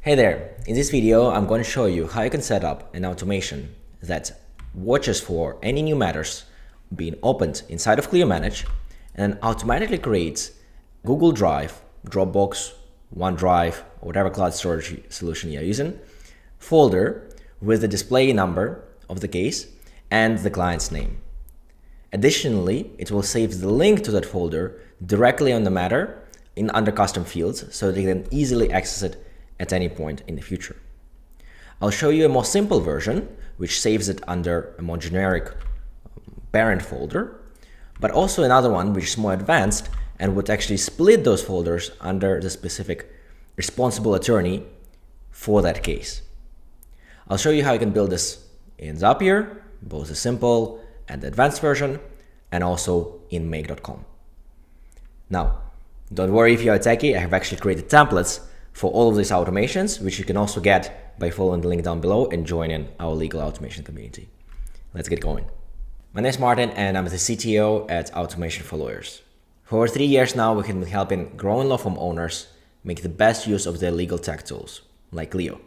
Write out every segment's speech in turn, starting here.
Hey there, in this video I'm going to show you how you can set up an automation that watches for any new matters being opened inside of Clio Manage and automatically creates Google Drive, Dropbox, OneDrive, or whatever cloud storage solution you're using, folder with the display number of the case and the client's name. Additionally, it will save the link to that folder directly on the matter under custom fields so that you can easily access it at any point in the future. I'll show you a more simple version, which saves it under a more generic parent folder, but also another one which is more advanced and would actually split those folders under the specific responsible attorney for that case. I'll show you how you can build this in Zapier, both the simple and the advanced version, and also in make.com. Now, don't worry if you're a techie, I have actually created templates for all of these automations, which you can also get by following the link down below and joining our legal automation community. Let's get going. My name is Martin and I'm the CTO at Automation for Lawyers. For over 3 years now, we have been helping growing law firm owners make the best use of their legal tech tools, like Clio.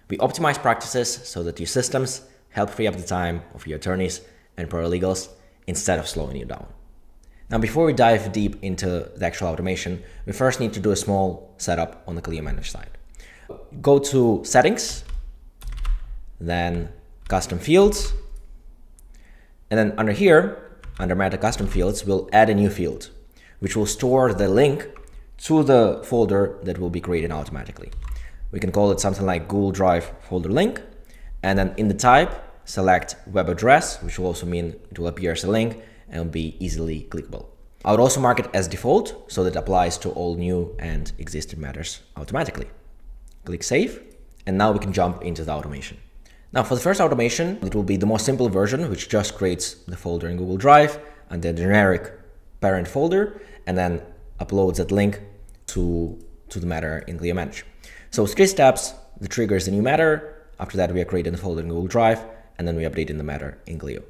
We optimize practices so that your systems help free up the time of your attorneys and paralegals instead of slowing you down. Now, before we dive deep into the actual automation, we first need to do a small setup on the Clio Manage side. Go to Settings, then Custom Fields, and then under here, under Meta Custom Fields, we'll add a new field, which will store the link to the folder that will be created automatically. We can call it something like Google Drive folder link, and then in the type, select web address, which will also mean it will appear as a link and will be easily clickable. I would also mark it as default, so that it applies to all new and existing matters automatically. Click Save, and now we can jump into the automation. Now for the first automation, it will be the more simple version, which just creates the folder in Google Drive and the generic parent folder, and then uploads that link to the matter in Clio Manage. So with 3 steps, the trigger is the new matter. After that, we are creating the folder in Google Drive, and then we are updating the matter in Clio.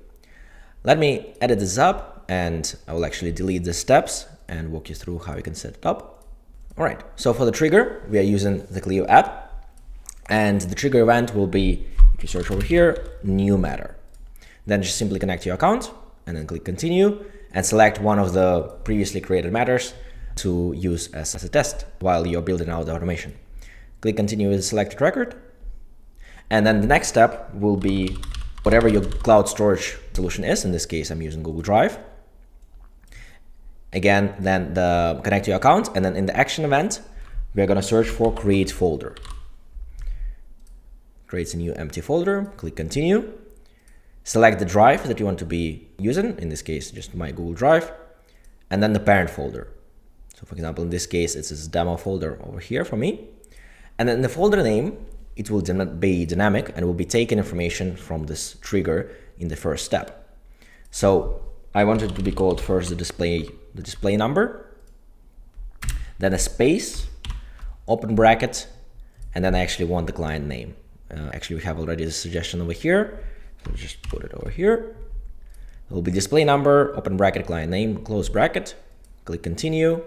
Let me edit this up, and I will actually delete the steps and walk you through how you can set it up. All right, so for the trigger, we are using the Clio app, and the trigger event will be, if you search over here, new matter. Then just simply connect your account and then click continue and select one of the previously created matters to use as a test while you're building out the automation. Click continue with the selected record. And then the next step will be whatever your cloud storage solution is. In this case, I'm using Google Drive. Again, then connect your account, and then in the action event, we're going to search for create folder. Creates a new empty folder, click continue. Select the drive that you want to be using, in this case, just my Google Drive, and then the parent folder. So for example, in this case, it's this demo folder over here for me. And then the folder name, it will be dynamic and will be taking information from this trigger in the first step. So I want it to be called first the display number, then a space, open bracket, and then I actually want the client name. Actually, we have already the suggestion over here, so just put it over here. It will be display number, open bracket, client name, close bracket, click continue.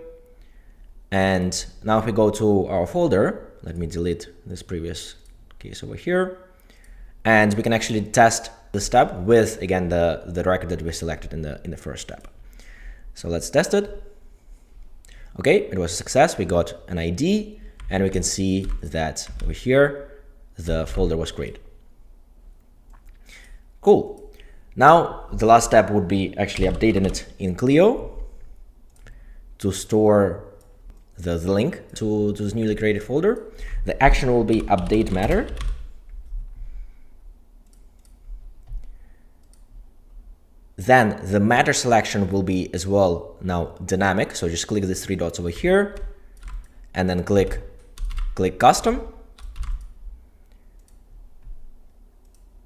And now if we go to our folder, let me delete this previous case over here, and we can actually test the step with, again, the record that we selected in the first step. So let's test it. Okay, it was a success. We got an ID, and we can see that over here, the folder was created. Cool. Now, the last step would be actually updating it in Clio to store the link to this newly created folder. The action will be update matter. Then the matter selection will be as well now dynamic. So just click these 3 dots over here and then click custom.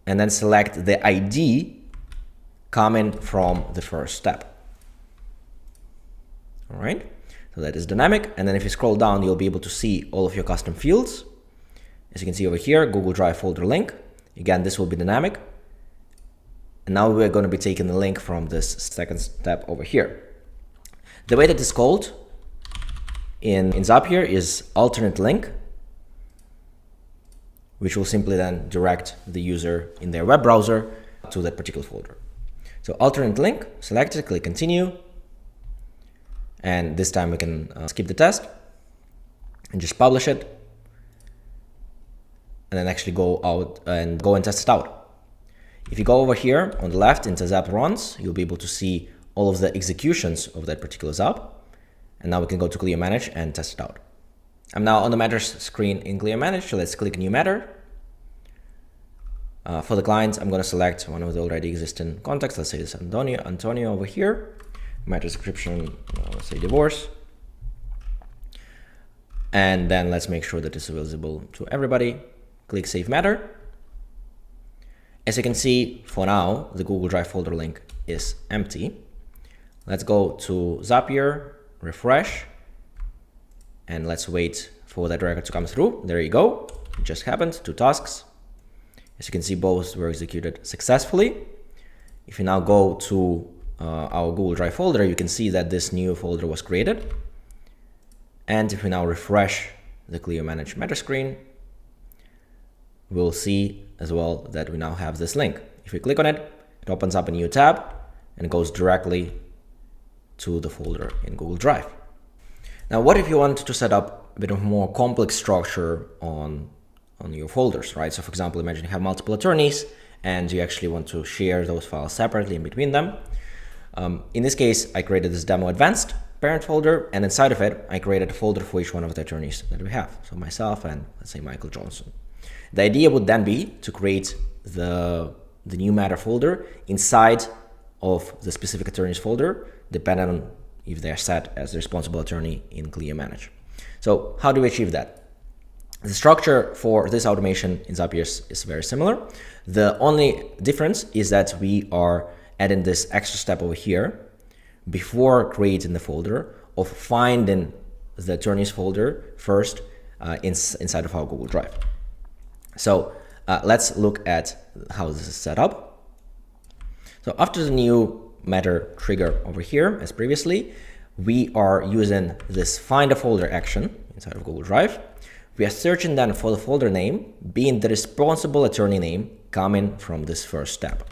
And then select the ID coming from the first step. All right. So that is dynamic, and then if you scroll down, you'll be able to see all of your custom fields. As you can see over here, Google Drive folder link. Again, this will be dynamic. And now we're going to be taking the link from this second step over here. The way that is called in Zapier is alternate link. which will simply then direct the user in their web browser to that particular folder. So alternate link, select it, click continue. And this time we can skip the test and just publish it. And then actually go and test it out. If you go over here on the left into Zap runs, you'll be able to see all of the executions of that particular Zap. And now we can go to Clio Manage and test it out. I'm now on the matters screen in Clio Manage, so let's click new matter. For the client, I'm going to select one of the already existing contacts. Let's say this Antonio over here. Matter description, let's say divorce. And then let's make sure that it's visible to everybody. Click Save Matter. As you can see, for now, the Google Drive folder link is empty. Let's go to Zapier, refresh, and let's wait for that record to come through. There you go. It just happened, 2 tasks. As you can see, both were executed successfully. If you now go to our Google Drive folder, you can see that this new folder was created. And if we now refresh the Clio Manage matter screen, we'll see as well that we now have this link. If we click on it, it opens up a new tab and goes directly to the folder in Google Drive. Now, what if you want to set up a bit of more complex structure on your folders, right? So for example, imagine you have multiple attorneys and you actually want to share those files separately in between them. In this case, I created this demo advanced parent folder, and inside of it, I created a folder for each one of the attorneys that we have. So myself and let's say Michael Johnson. The idea would then be to create the new matter folder inside of the specific attorney's folder, depending on if they're set as the responsible attorney in Clio Manage. So how do we achieve that? The structure for this automation in Zapier is very similar. The only difference is that we are adding this extra step over here before creating the folder of finding the attorney's folder first inside of our Google Drive. So let's look at how this is set up. So after the new matter trigger over here, as previously, we are using this find a folder action inside of Google Drive. We are searching then for the folder name being the responsible attorney name coming from this first step.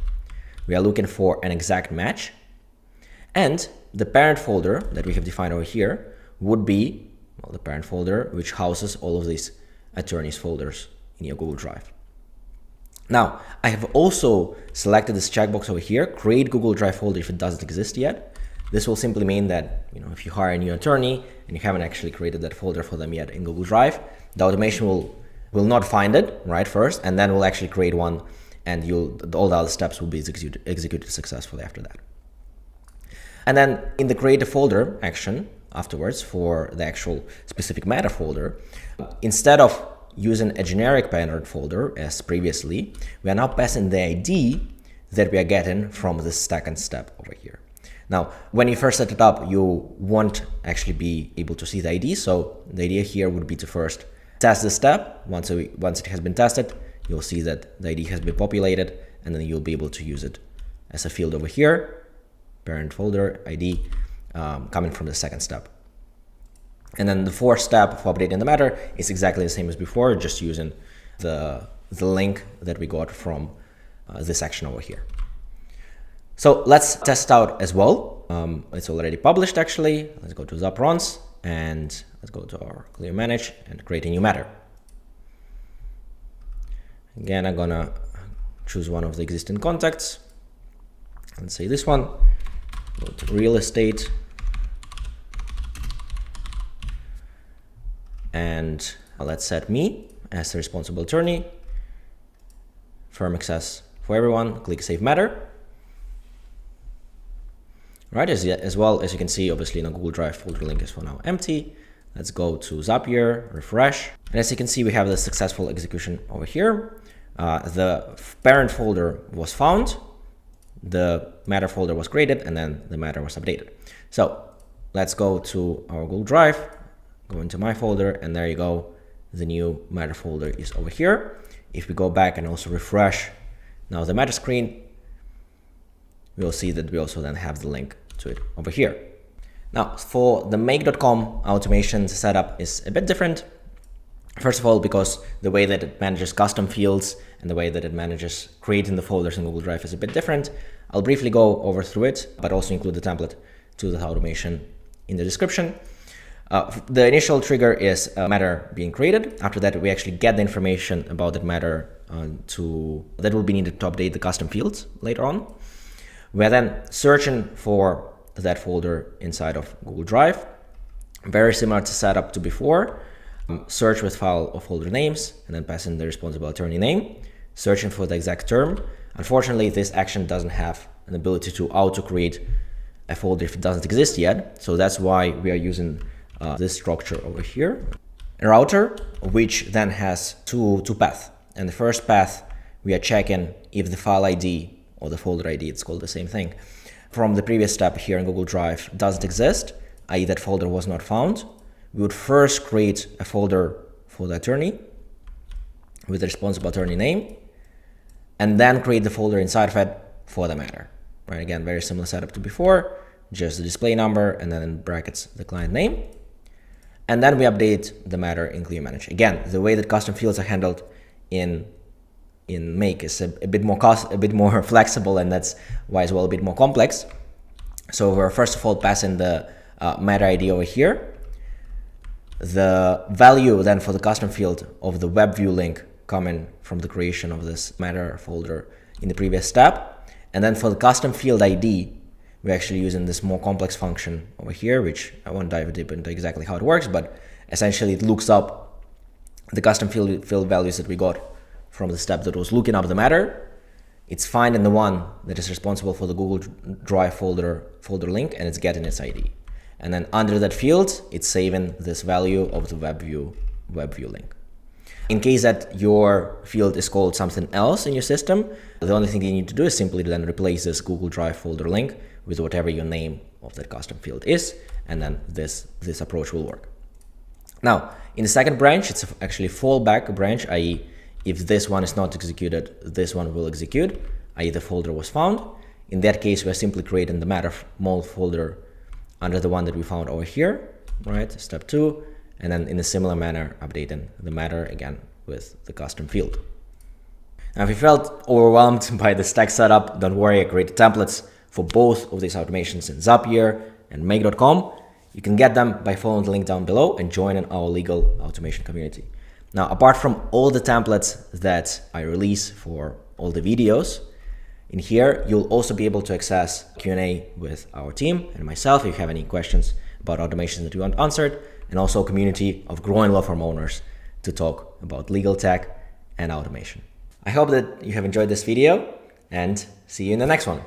We are looking for an exact match, and the parent folder that we have defined over here would be the parent folder which houses all of these attorneys folders in your Google Drive. Now, I have also selected this checkbox over here, create Google Drive folder if it doesn't exist yet. This will simply mean that if you hire a new attorney and you haven't actually created that folder for them yet in Google Drive, the automation will not find it right first, and then we'll actually create one, and all the other steps will be executed successfully after that. And then in the create a folder action afterwards for the actual specific matter folder, instead of using a generic parent folder as previously, we are now passing the ID that we are getting from the second step over here. Now, when you first set it up, you won't actually be able to see the ID. So the idea here would be to first test the step. Once it has been tested, you'll see that the ID has been populated, and then you'll be able to use it as a field over here, parent folder ID, coming from the second step. And then the fourth step for updating the matter is exactly the same as before, just using the link that we got from this section over here. So let's test out as well. It's already published actually. Let's go to Zap runs and let's go to our Clio Manage and create a new matter. Again, I'm gonna choose one of the existing contacts. Let's say this one. Go to real estate. And let's set me as the responsible attorney. Firm access for everyone. Click Save Matter. Right, as well as you can see, obviously, the Google Drive folder link is for now empty. Let's go to Zapier, refresh. And as you can see, we have the successful execution over here. The parent folder was found, the matter folder was created, and then the matter was updated. So let's go to our Google Drive, go into my folder, and there you go. The new matter folder is over here. If we go back and also refresh now the matter screen, we'll see that we also then have the link to it over here. Now, for the make.com automation setup is a bit different. First of all, because the way that it manages custom fields and the way that it manages creating the folders in Google Drive is a bit different. I'll briefly go over through it, but also include the template to the automation in the description. The initial trigger is a matter being created. After that, we actually get the information about that matter that will be needed to update the custom fields later on. We're then searching for that folder inside of Google Drive. Very similar to setup to before. Search with file or folder names and then pass in the responsible attorney name, searching for the exact term. Unfortunately, this action doesn't have an ability to auto-create a folder if it doesn't exist yet. So that's why we are using this structure over here. A router, which then has two paths. And the first path, we are checking if the file ID or the folder ID, it's called the same thing, from the previous step here in Google Drive doesn't exist, i.e. that folder was not found. We would first create a folder for the attorney with the responsible attorney name, and then create the folder inside of it for the matter. Right? Again, very similar setup to before, just the display number and then in brackets the client name. And then we update the matter in Clio Manage. Again, the way that custom fields are handled in Make is a bit more flexible, and that's why as well a bit more complex. So we're first of all passing the matter ID over here. The value then for the custom field of the web view link coming from the creation of this matter folder in the previous step. And then for the custom field ID, we're actually using this more complex function over here, which I won't dive deep into exactly how it works, but essentially it looks up the custom field values that we got from the step that was looking up the matter. It's finding the one that is responsible for the Google Drive folder link, and it's getting its ID. And then under that field, it's saving this value of the web view link. In case that your field is called something else in your system, the only thing you need to do is simply then replace this Google Drive folder link with whatever your name of that custom field is, and then this approach will work. Now, in the second branch, it's actually fallback branch, i.e. if this one is not executed, this one will execute, i.e. the folder was found. In that case, we're simply creating the matter mold folder under the one that we found over here, right? Step 2, and then in a similar manner, updating the matter again with the custom field. Now, if you felt overwhelmed by the stack setup, don't worry, I created templates for both of these automations in Zapier and Make.com. You can get them by following the link down below and joining our legal automation community. Now, apart from all the templates that I release for all the videos, in here, you'll also be able to access Q&A with our team and myself if you have any questions about automations that you want answered, and also a community of growing law firm owners to talk about legal tech and automation. I hope that you have enjoyed this video, and see you in the next one.